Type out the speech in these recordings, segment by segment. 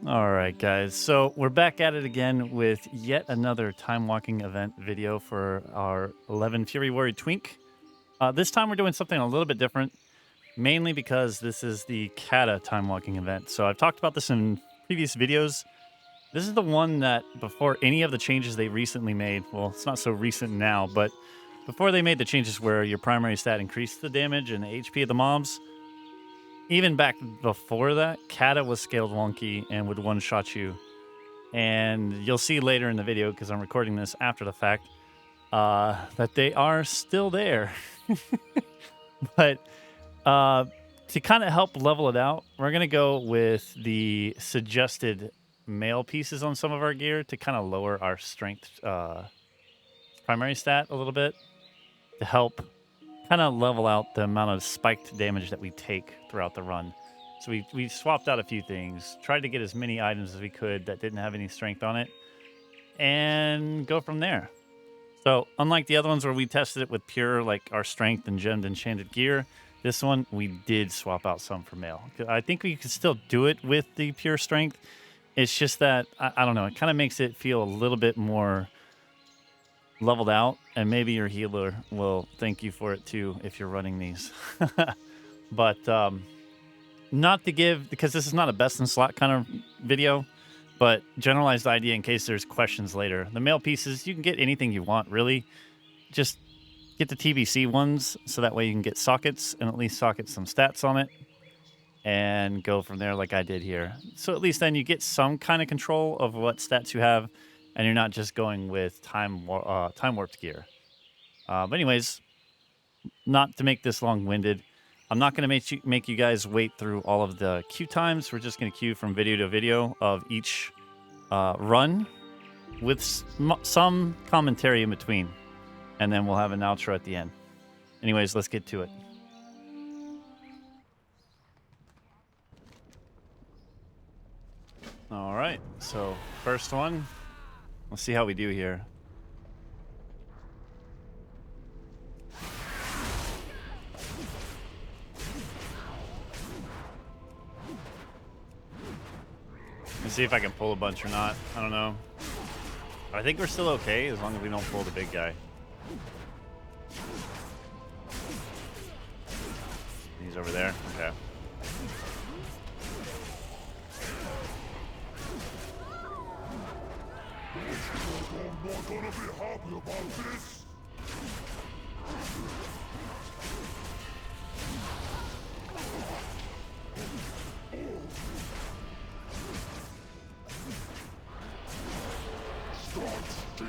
All right, guys. So we're back at it again with yet another time walking event video for our 11 Fury Warrior Twink. This time we're doing something a little bit different, mainly because this is the Cata time walking event. So I've talked about this in previous videos. This is the one that before any of the changes they recently made, well, it's not so recent now, but before they made the changes where your primary stat increased the damage and the HP of the mobs, even back before that, Cata was scaled wonky and would one-shot you. And you'll see later in the video, because I'm recording this after the fact, that they are still there. But uh, to kind of help level it out, we're going to go with the suggested mail pieces on some of our gear to kind of lower our strength primary stat a little bit to help kind of level out the amount of spiked damage that we take throughout the run. So we swapped out a few things, tried to get as many items as we could that didn't have any strength on it, and go from there. So unlike the other ones where we tested it with pure, like our strength and gemmed enchanted gear, this one we did swap out some for mail. I think we could still do it with the pure strength. It's just that, I don't know, it kind of makes it feel a little bit more leveled out, and maybe your healer will thank you for it too if you're running these. But not to give, because this is not a best in slot kind of video, but generalized idea in case there's questions later. The mail pieces, you can get anything you want, really. Just get the TBC ones, so that way you can get sockets, and at least socket some stats on it, and go from there like I did here. So at least then you get some kind of control of what stats you have, and you're not just going with time warped gear. But anyways, not to make this long-winded, I'm not going to make you guys wait through all of the queue times. We're just going to queue from video to video of each run with some commentary in between. And then we'll have an outro at the end. Anyways, let's get to it. All right, so first one. Let's see how we do here. Let's see if I can pull a bunch or not. I don't know. I think we're still okay as long as we don't pull the big guy. He's over there. Okay. I'm not gonna be happy about this. Stand still,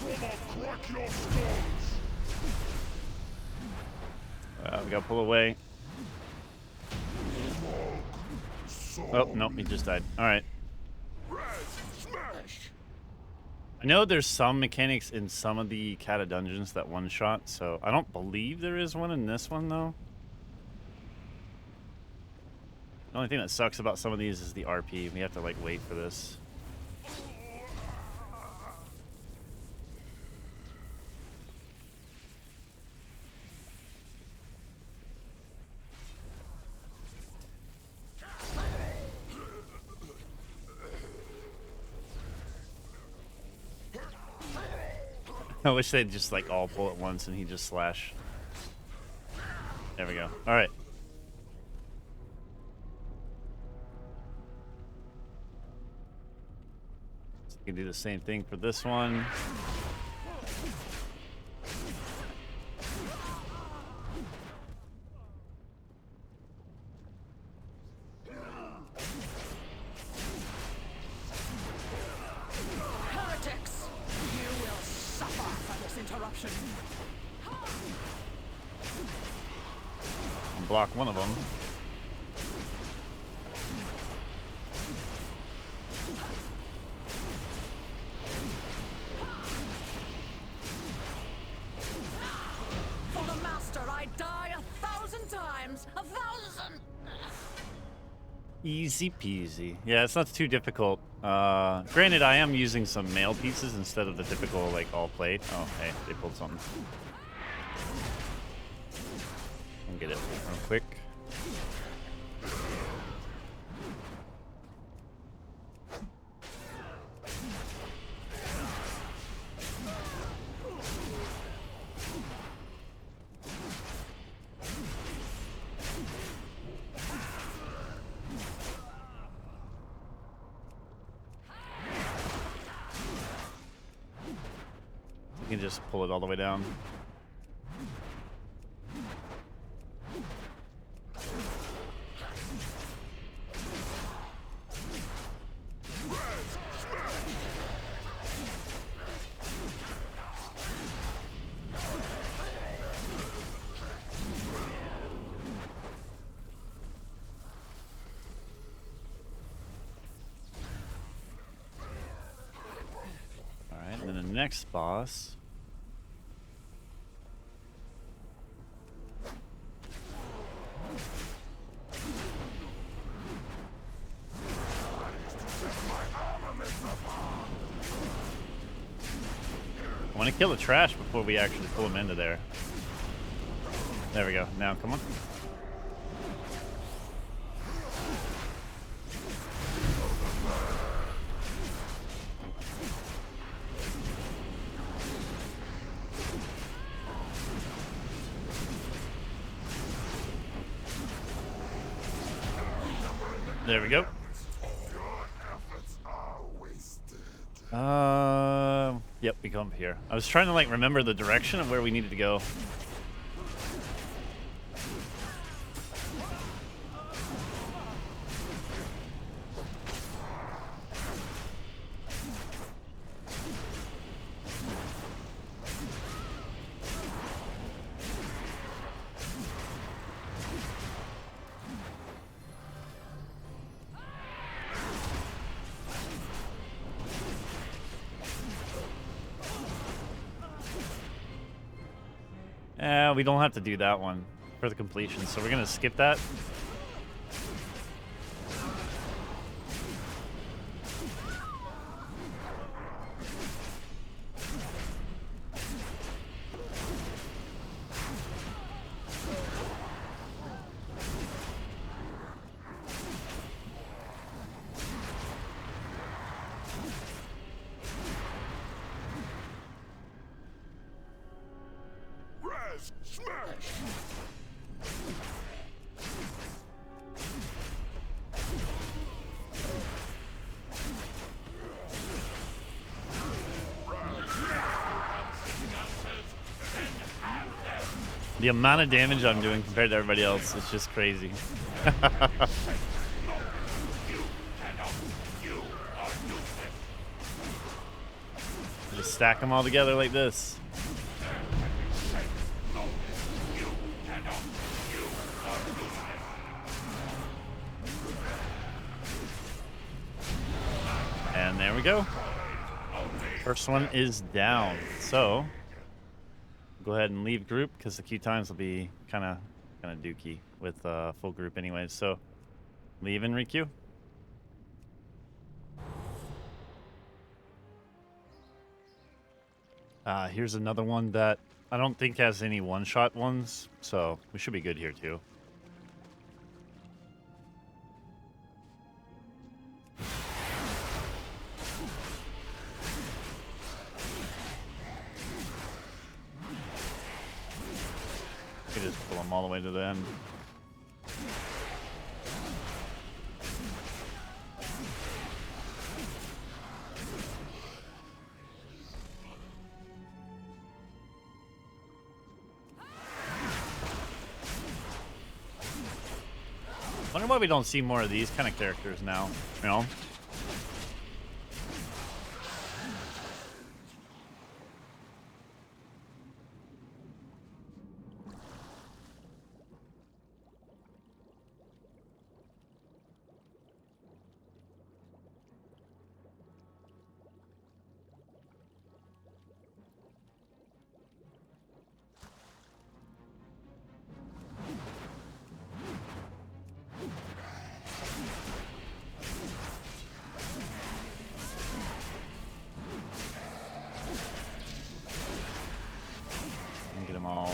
or I'll crack your skulls. We gotta pull away. Oh, nope, he just died. All right. I know there's some mechanics in some of the Cata dungeons that one-shot, so I don't believe there is one in this one, though. The only thing that sucks about some of these is the RP. We have to, like, wait for this. I wish they'd just, like, all pull at once and he just slash. There we go. All right. So you can do the same thing for this one. Heretics, you will suffer for this interruption. Block one of them. For the master, I die 1,000 times. 1,000. Easy peasy. Yeah, it's not too difficult. Granted, I am using some mail pieces instead of the typical, like, all plate. Oh, hey, they pulled something. I'll get it real quick. You can just pull it all the way down. Alright, and then the next boss. I want to kill the trash before we actually pull him into there. There we go. Now, come on. There we go. Yep, we come up here. I was trying to like remember the direction of where we needed to go. We don't have to do that one for the completion, so we're gonna skip that. The amount of damage I'm doing compared to everybody else is just crazy. Just stack them all together like this. And there we go. First one is down. So go ahead and leave group because the queue times will be kind of dookie with full group anyways. So leave and requeue. Here's another one that I don't think has any one-shot ones, so we should be good here too. You can just pull them all the way to the end. Wonder why we don't see more of these kind of characters now, you know?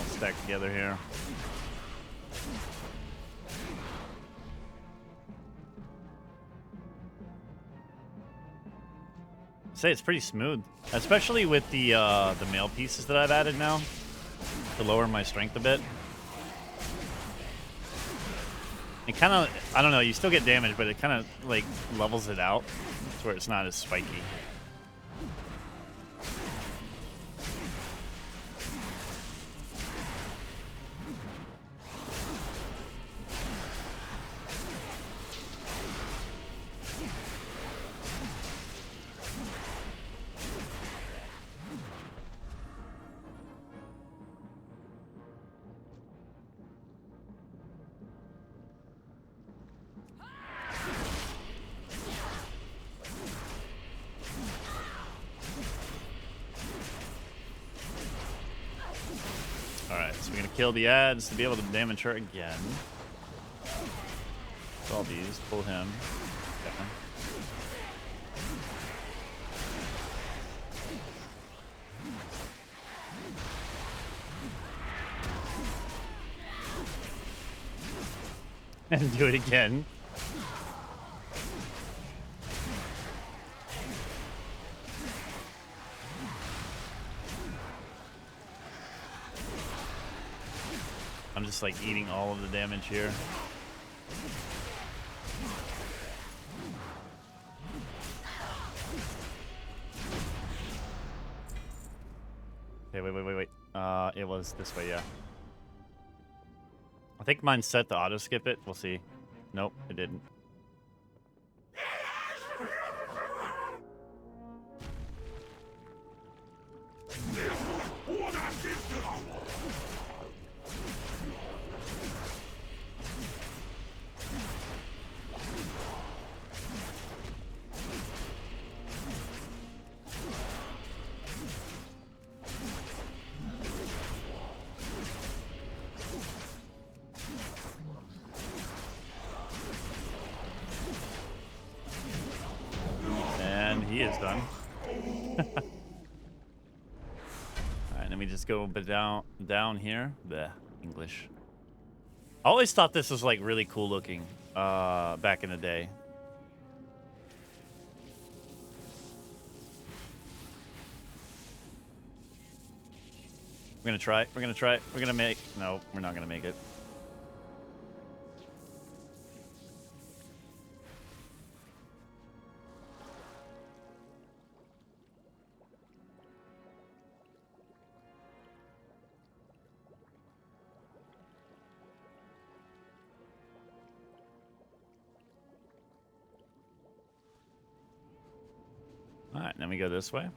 Stacked together here. Say it's pretty smooth, especially with the mail pieces that I've added now to lower my strength a bit. It kind of, I don't know, you still get damage, but it kind of like levels it out to where it's not as spiky. kill the ads to be able to damage her again. All these, pull him. Okay. And do it again. I'm just like eating all of the damage here. Okay, wait. It was this way, yeah. I think mine's set to auto skip it. We'll see. Nope, it didn't. He is done. Alright, let me just go down here. Bleh, English. I always thought this was like really cool looking back in the day. We're gonna try. We're gonna make. No, we're not gonna make it. All right, let me go this way.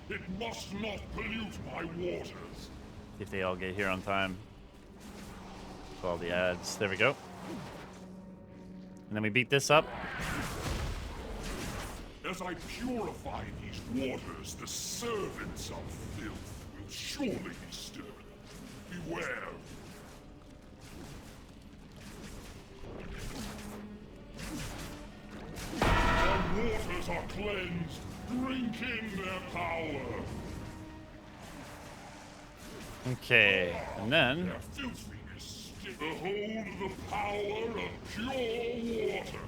It must not pollute my waters. If they all get here on time. All the ads. There we go. And then we beat this up. As I purify these waters, the servants of filth will surely be stirred. Beware. The waters are cleansed. Drink in their power. Okay, and then Their filthiness. Behold the power of pure water.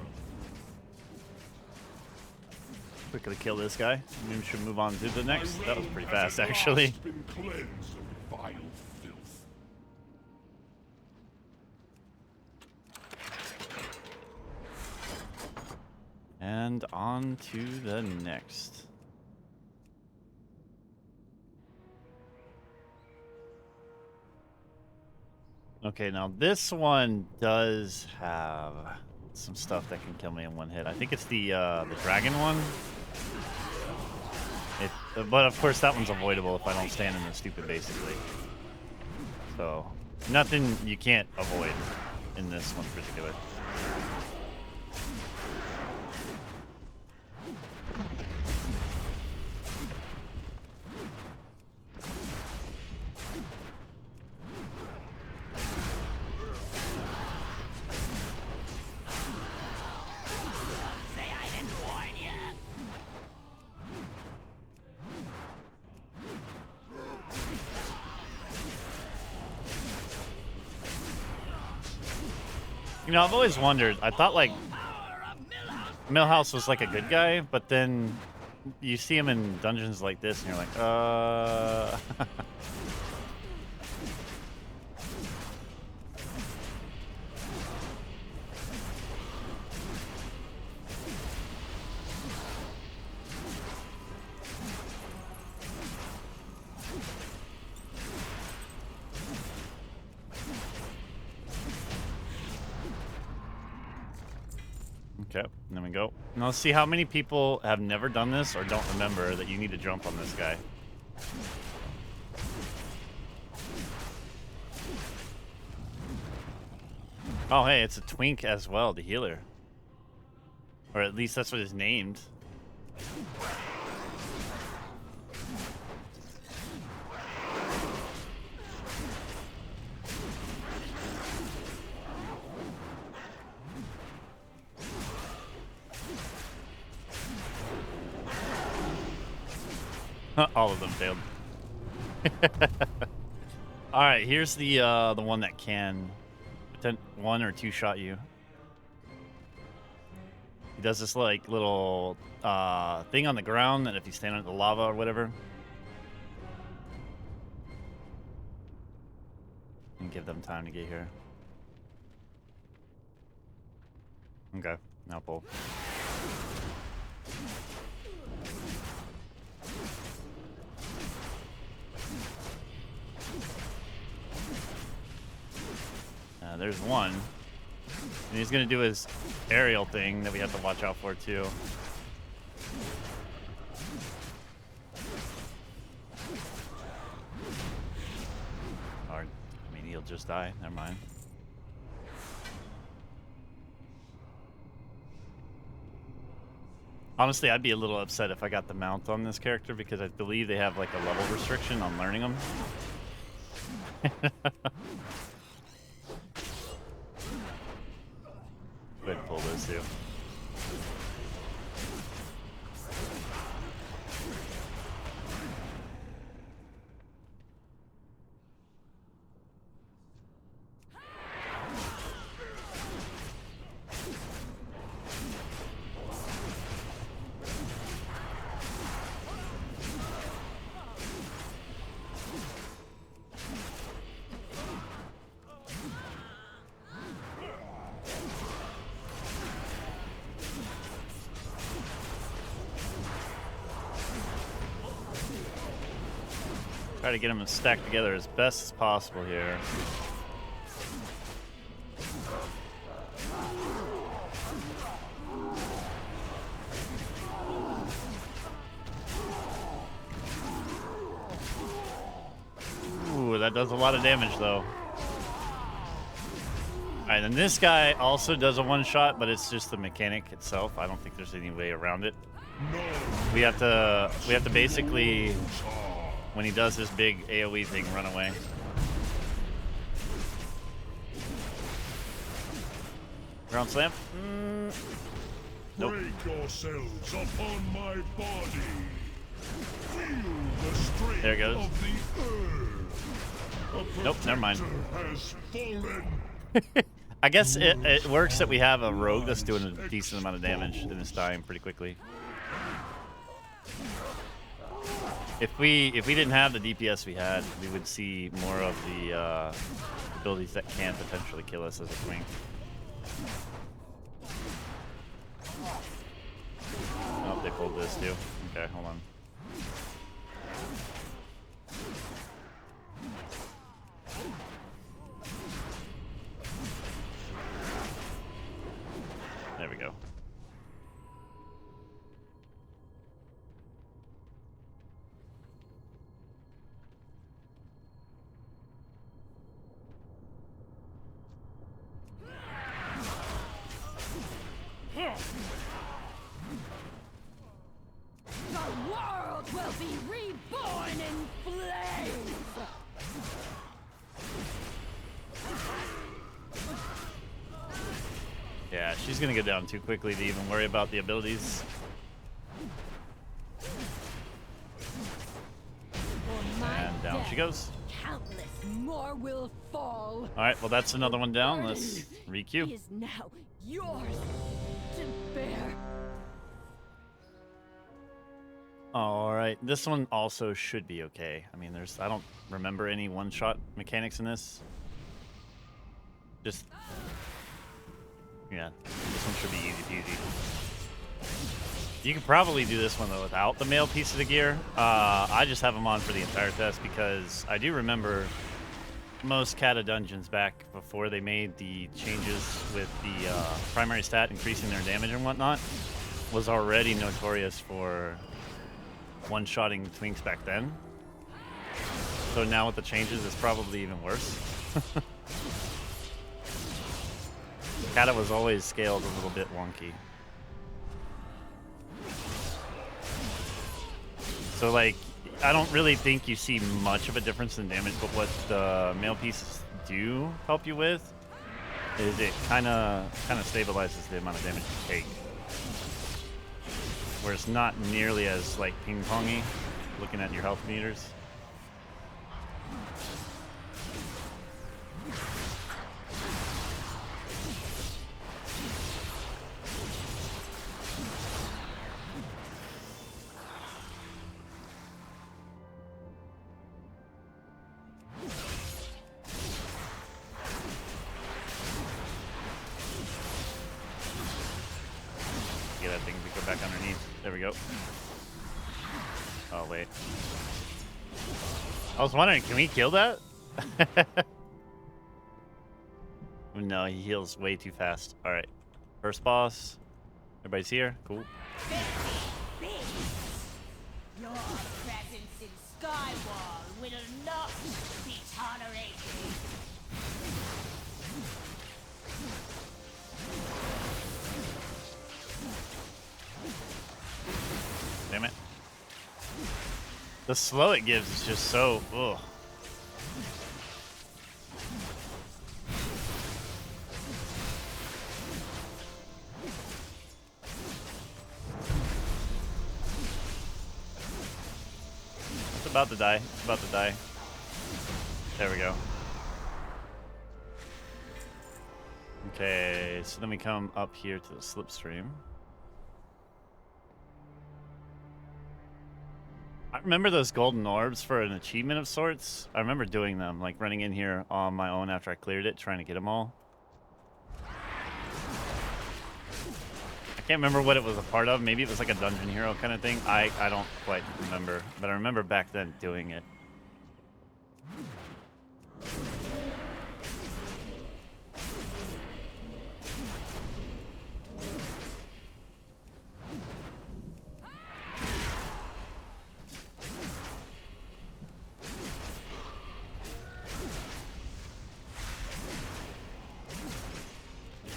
quickly kill this guy. Maybe we should move on to the next. That was pretty fast, actually. Been cleansed of vile filth. And on to the next. Okay, now this one does have some stuff that can kill me in one hit. I think it's the dragon one. But of course that one's avoidable if I don't stand in the stupid, basically. So nothing you can't avoid in this one in particular. You know, I've always wondered, I thought like Millhouse was like a good guy, but then you see him in dungeons like this and you're like, Okay, and then we go. Now let's see how many people have never done this or don't remember that you need to jump on this guy. Oh, hey, it's a twink as well, the healer. Or at least that's what it's named. All of them failed. All right, here's the one that can one or two shot you. He does this like little thing on the ground that if you stand on the lava or whatever, and give them time to get here. Okay, now pull. There's one. And he's going to do his aerial thing that we have to watch out for, too. Or, I mean, he'll just die. Never mind. Honestly, I'd be a little upset if I got the mount on this character because I believe they have, like, a level restriction on learning them. Go ahead and pull those two. Try to get them stacked together as best as possible here. Ooh, that does a lot of damage though. Alright, and this guy also does a one-shot, but it's just the mechanic itself. I don't think there's any way around it. We have to basically, when he does this big AoE thing, run away. Ground slam? Nope. Break yourselves upon my body. Feel the strength There it goes. of the earth. Nope, never mind. Has fallen. I guess it works that we have a rogue that's doing a decent amount of damage and is dying pretty quickly. If we didn't have the DPS we had, we would see more of the abilities that can potentially kill us as a twink. Oh, they pulled this too. Okay, hold on. There we go. The world will be reborn in flames! Yeah, she's gonna go down too quickly to even worry about the abilities. And down she goes. Countless more will fall. Alright, well that's another one down. Let's He re-queue. is now yours to bear. Alright, this one also should be okay. I mean, I don't remember any one-shot mechanics in this. Just, yeah, this one should be easy peasy. You could probably do this one though without the male pieces of gear. I just have them on for the entire test because I do remember most Cata dungeons back before they made the changes with the primary stat increasing their damage and whatnot was already notorious for one-shotting twinks back then. So now with the changes, it's probably even worse. Cata was always scaled a little bit wonky. So like, I don't really think you see much of a difference in damage, but what the male pieces do help you with is it kind of stabilizes the amount of damage you take. Where it's not nearly as like ping-pongy looking at your health meters. Get that thing to go back underneath. There we go. Oh, wait. I was wondering, can we kill that? No, he heals way too fast. All right. First boss. Everybody's here. Cool. Your presence in Skywall will not be tolerated. Damn it. The slow it gives is just so, ugh. It's about to die. It's about to die. There we go. Okay, so then we come up here to the slipstream. I remember those golden orbs for an achievement of sorts. I remember doing them, like running in here on my own after I cleared it, trying to get them all. I can't remember what it was a part of. Maybe it was like a dungeon hero kind of thing. I don't quite remember, but I remember back then doing it.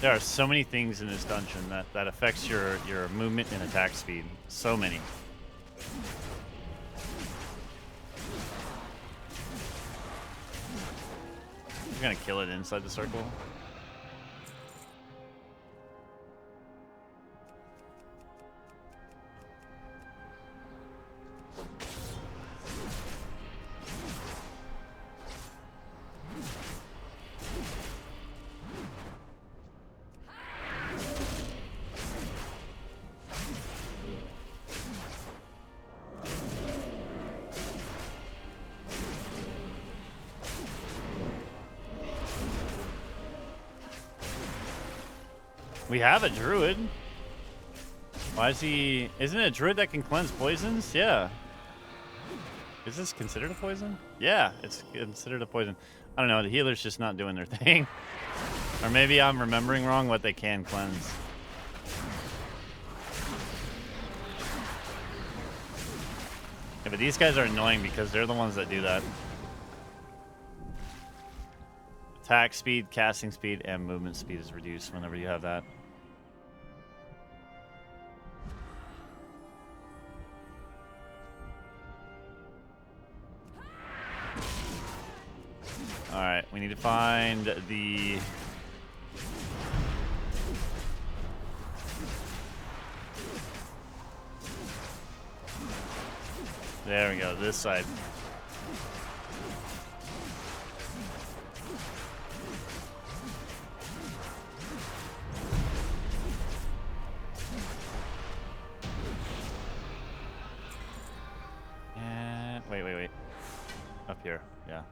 There are so many things in this dungeon that affects your movement and attack speed. So many. You're gonna kill it inside the circle. We have a druid. Why is he... Isn't it a druid that can cleanse poisons? Yeah. Is this considered a poison? Yeah, it's considered a poison. I don't know, the healer's just not doing their thing. Or maybe I'm remembering wrong what they can cleanse. Yeah, but these guys are annoying because they're the ones that do that. Attack speed, casting speed, and movement speed is reduced whenever you have that. Alright, we need to find the... There we go, this side. And wait. Up here, yeah.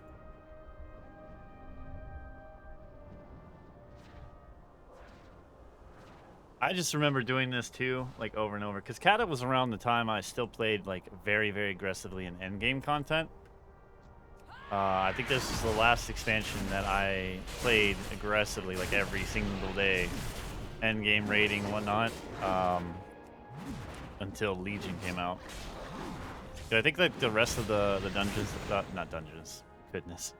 I just remember doing this too, like over and over, because Cata was around the time I still played like very, very aggressively in endgame content. I think this is the last expansion that I played aggressively, like every single day, end game raiding and whatnot, until Legion came out. I think that the rest of the dungeons, not dungeons, goodness,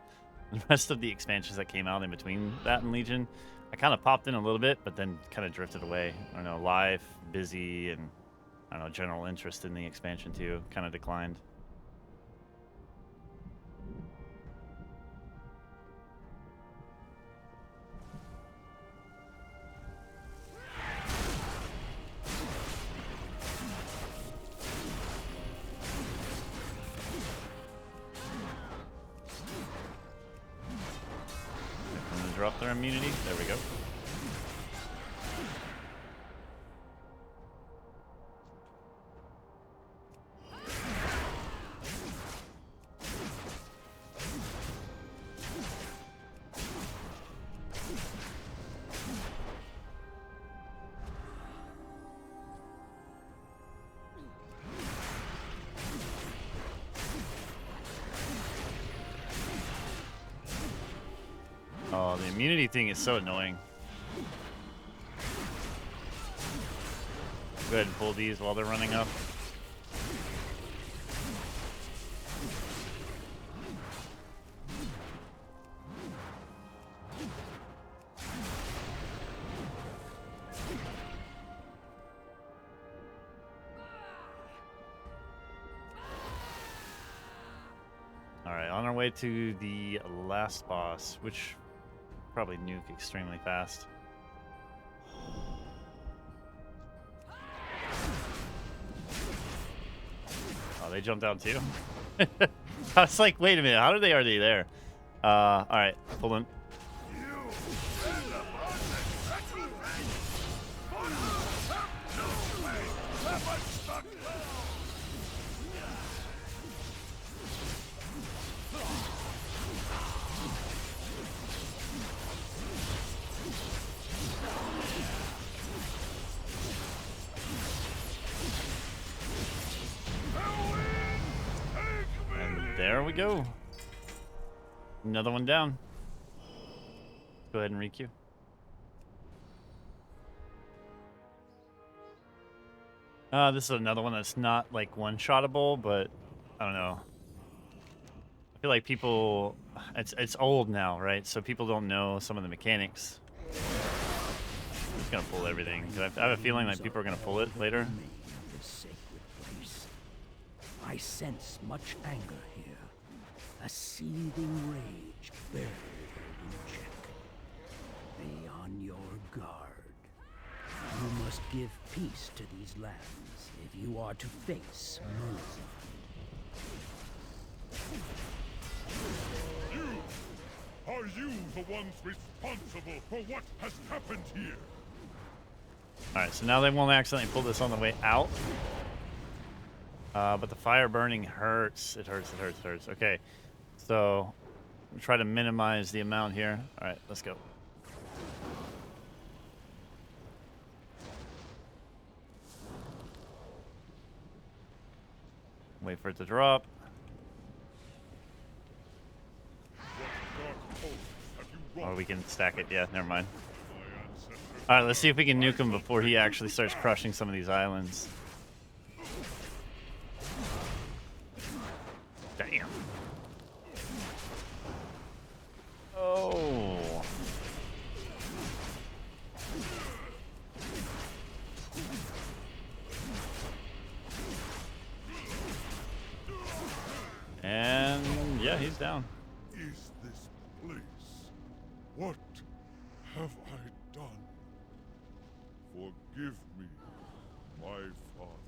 the rest of the expansions that came out in between that and Legion, I kind of popped in a little bit, but then kind of drifted away. I don't know, life, busy, and I don't know, general interest in the expansion too kind of declined. Drop their immunity. There we go. Oh, the immunity thing is so annoying. Go ahead and pull these while they're running up. Alright, on our way to the last boss, which probably nuke extremely fast. Oh, they jumped out too? I was like, wait a minute, how are they already there? Alright, pull in. There we go. Another one down. Go ahead and requeue. This is another one that's not like one-shottable, but I don't know. I feel like people, it's old now, right? So people don't know some of the mechanics. I'm just gonna pull everything. 'Cause I have a feeling like people are gonna pull it later. I sense much anger here, a seething rage buried in check. Be on your guard. You must give peace to these lands if you are to face mercy. Are you the ones responsible for what has happened here? Alright, so now they won't accidentally pull this on the way out. But the fire burning hurts. It hurts, it hurts, it hurts. Okay, so try to minimize the amount here. Alright, let's go. Wait for it to drop. Or we can stack it. Yeah, never mind. Alright, let's see if we can nuke him before he actually starts crushing some of these islands. Damn. Oh. And yeah, he's down. Is this place? What have I done? Forgive me, my father.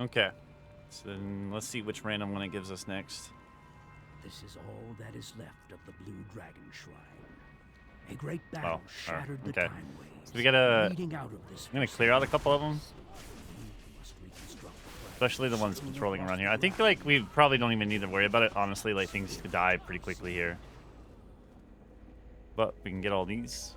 Okay. So then let's see which random one it gives us next. This is all that is left of the Blue Dragon Shrine. A great battle shattered the okay. time waves. So we gotta. Leading out of this I'm gonna clear out a couple of them, you must reconstruct the plan. especially the ones patrolling around here. I think like we probably don't even need to worry about it. Honestly, like things could die pretty quickly here. But we can get all these.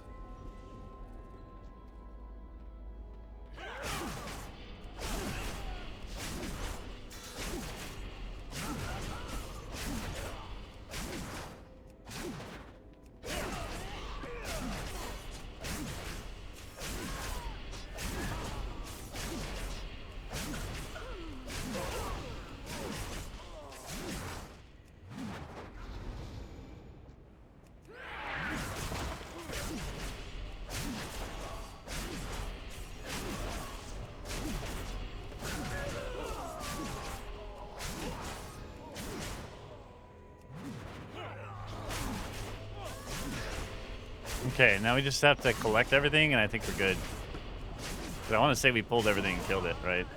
Okay, now we just have to collect everything, and I think we're good. But I want to say we pulled everything and killed it, right?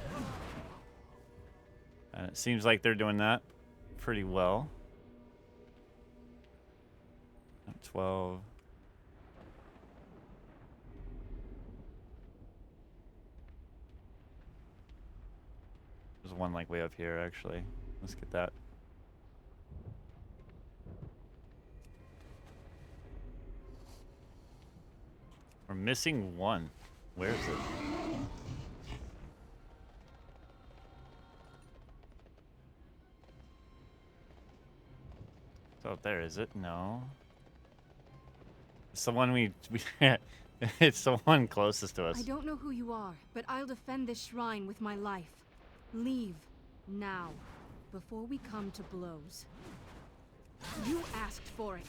And it seems like they're doing that pretty well. 12. There's one like way up here, actually. Let's get that. We're missing one. Where is it? It's out there, is it? No. It's the one we it's the one closest to us. I don't know who you are, but I'll defend this shrine with my life. Leave now, before we come to blows. You asked for it.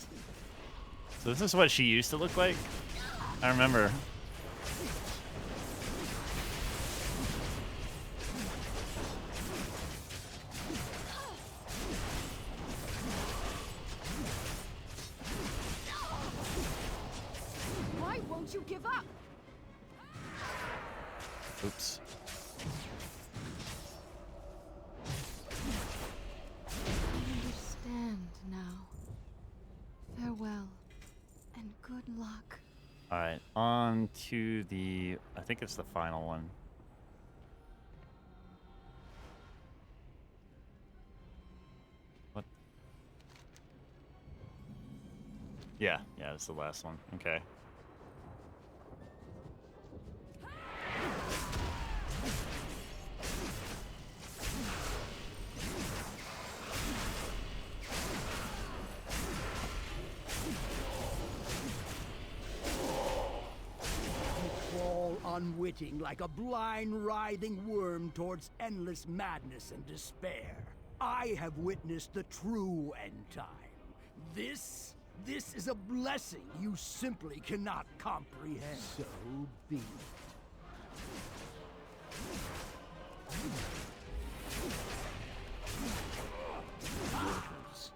So this is what she used to look like? I remember. Why won't you give up? Oops. I understand now. Farewell, and good luck. All right, on to the, I think it's the final one. What? Yeah, it's the last one. Okay. Unwitting like a blind, writhing worm towards endless madness and despair. I have witnessed the true end time. This is a blessing you simply cannot comprehend. So be it. Mortals,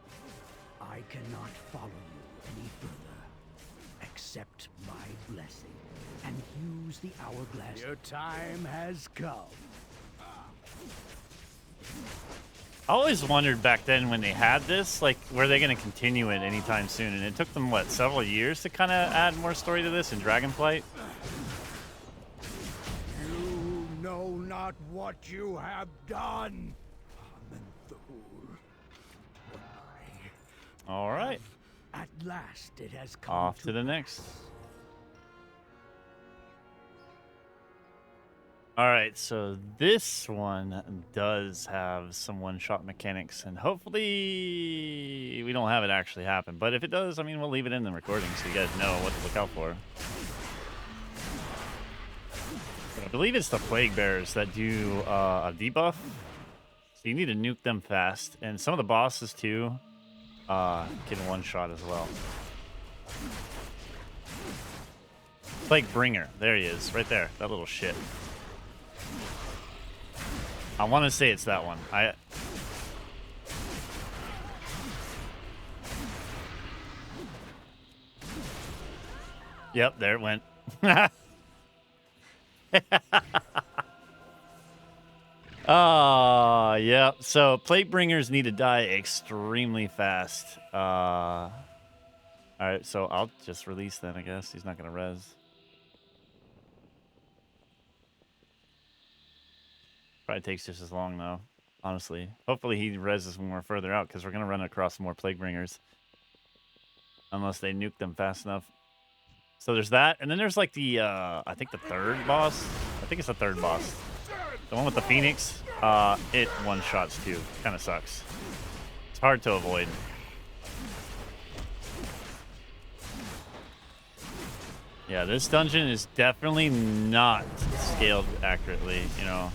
I cannot follow you any further. Accept my blessing and use the hourglass. Your time has come. I always wondered back then when they had this, like, were they going to continue it anytime soon? And it took them, what, several years to kind of add more story to this in Dragonflight? You know not what you have done. All right. At last it has come. Off to the next. All right, so this one does have some one-shot mechanics, and hopefully we don't have it actually happen. But if it does, I mean, we'll leave it in the recording so you guys know what to look out for. I believe it's the Plague Bearers that do a debuff, so you need to nuke them fast. And some of the bosses, too, get one-shot as well. Plague Bringer, there he is, right there, that little shit. I want to say it's that one. Yep, there it went. Oh, yeah. So plate bringers need to die extremely fast. All right, so I'll just release then, I guess. He's not going to res. Probably takes just as long, though, honestly. Hopefully he reses when we're further out, because we're going to run across more Plague Bringers. Unless they nuke them fast enough. So there's that. And then there's, like, the, I think the third boss. I think it's the third boss. The one with the Phoenix. It one-shots, too. Kind of sucks. It's hard to avoid. Yeah, this dungeon is definitely not scaled accurately, you know.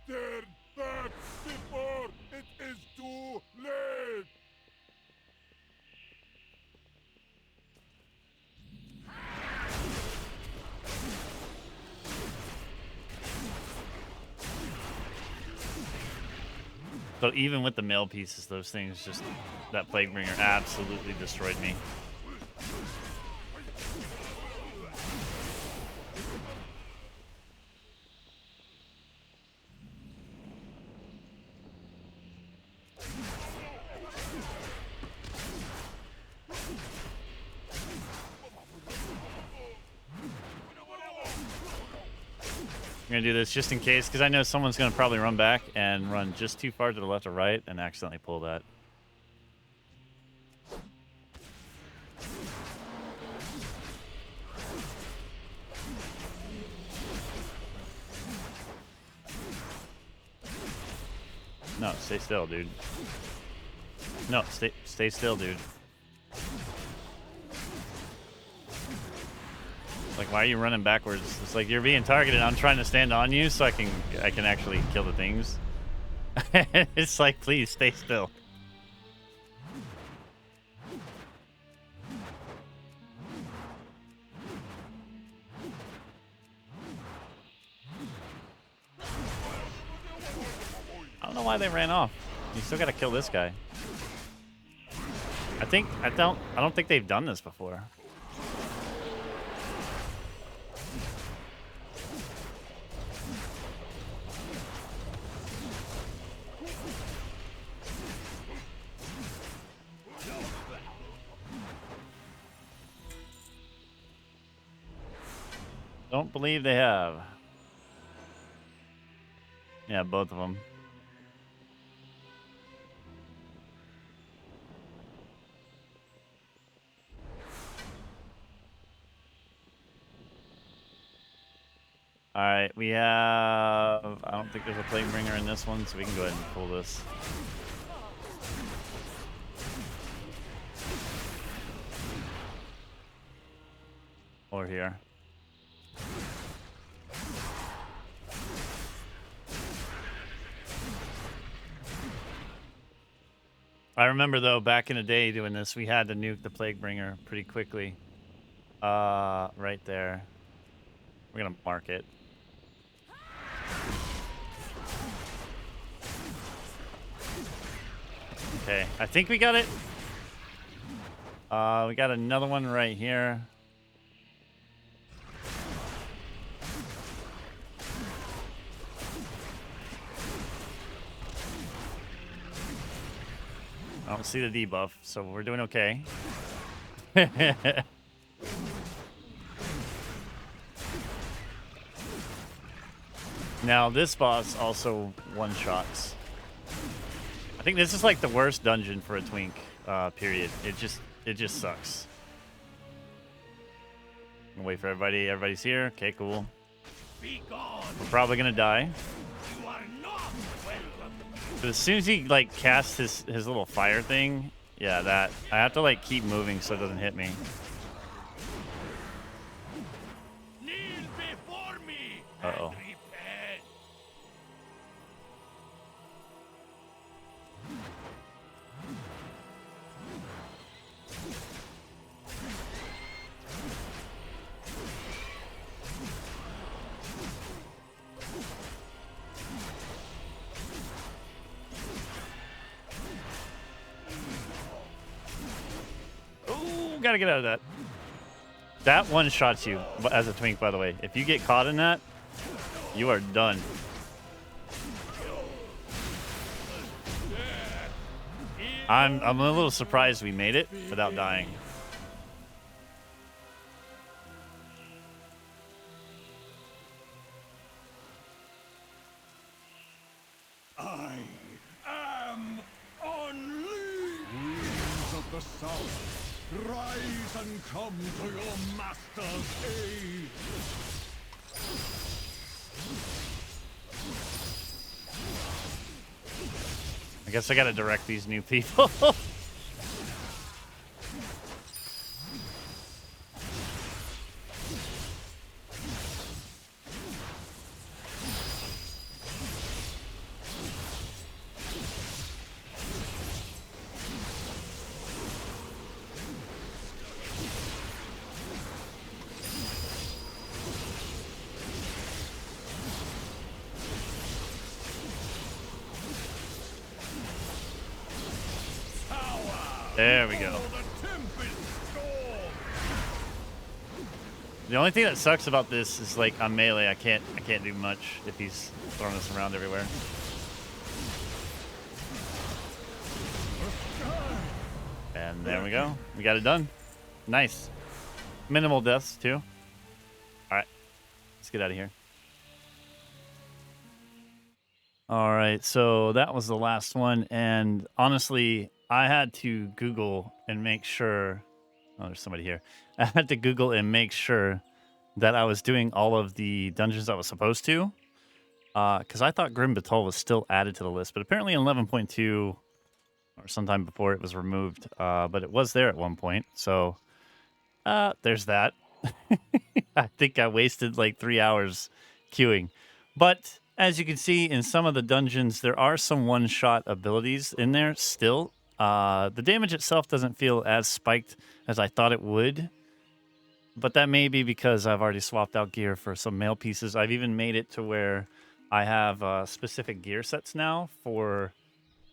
Turn back before it is too late! So even with the mail pieces, those things just, that Plaguebringer absolutely destroyed me. I'm gonna do this just in case, because I know someone's gonna probably run back and run just too far to the left or right and accidentally pull that. No, stay still, dude. No, stay still, dude. Like, why are you running backwards? It's like you're being targeted. I'm trying to stand on you so I can actually kill the things. It's like, please stay still. I don't know why they ran off. You still gotta kill this guy. I don't think they've done this before. Don't believe they have. Yeah, both of them. All right, we have... I don't think there's a Plaguebringer in this one, so we can go ahead and pull this. Or here. I remember, though, back in the day doing this, we had to nuke the Plaguebringer pretty quickly. Right there. We're gonna mark it. Okay, I think we got it. We got another one right here. I don't see the debuff, so we're doing okay. Now, this boss also one-shots. I think this is like the worst dungeon for a Twink, period. It just sucks. I'm gonna wait for everybody. Everybody's here. Okay, cool. We're probably gonna die. But as soon as he like casts his little fire thing, yeah, that I have to like keep moving so it doesn't hit me. Uh-oh. Gotta get out of that. That one shots you as a Twink, by the way. If you get caught in that, you are done. I'm a little surprised we made it without dying. I am unleashed. Winds of the South. Rise and come to your master's aid! I guess I gotta direct these new people. There we go. The only thing that sucks about this is like on melee, I can't do much if he's throwing us around everywhere. And there we go. We got it done. Nice. Minimal deaths too. All right, let's get out of here. All right, so that was the last one, and honestly, I had to Google and make sure. Oh, there's somebody here. I had to Google and make sure that I was doing all of the dungeons I was supposed to, because I thought Grim Batol was still added to the list, but apparently in 11.2 or sometime before it was removed, but it was there at one point. So there's that. I think I wasted like 3 hours queuing, but as you can see in some of the dungeons, there are some one-shot abilities in there still. The damage itself doesn't feel as spiked as I thought it would, but that may be because I've already swapped out gear for some mail pieces. I've even made it to where I have specific gear sets now for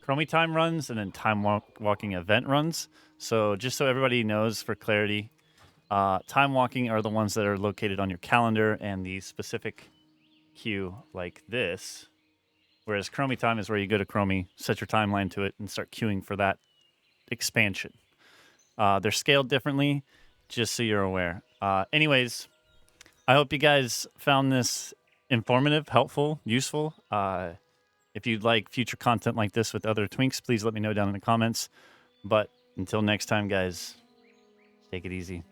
Chromie time runs and then time walking event runs. So just so everybody knows for clarity, time walking are the ones that are located on your calendar and the specific queue like this. Whereas Chromie time is where you go to Chromie, set your timeline to it, and start queuing for that expansion. They're scaled differently, just so you're aware. Anyways, I hope you guys found this informative, helpful, useful. If you'd like future content like this with other Twinks, please let me know down in the comments. But until next time, guys, take it easy.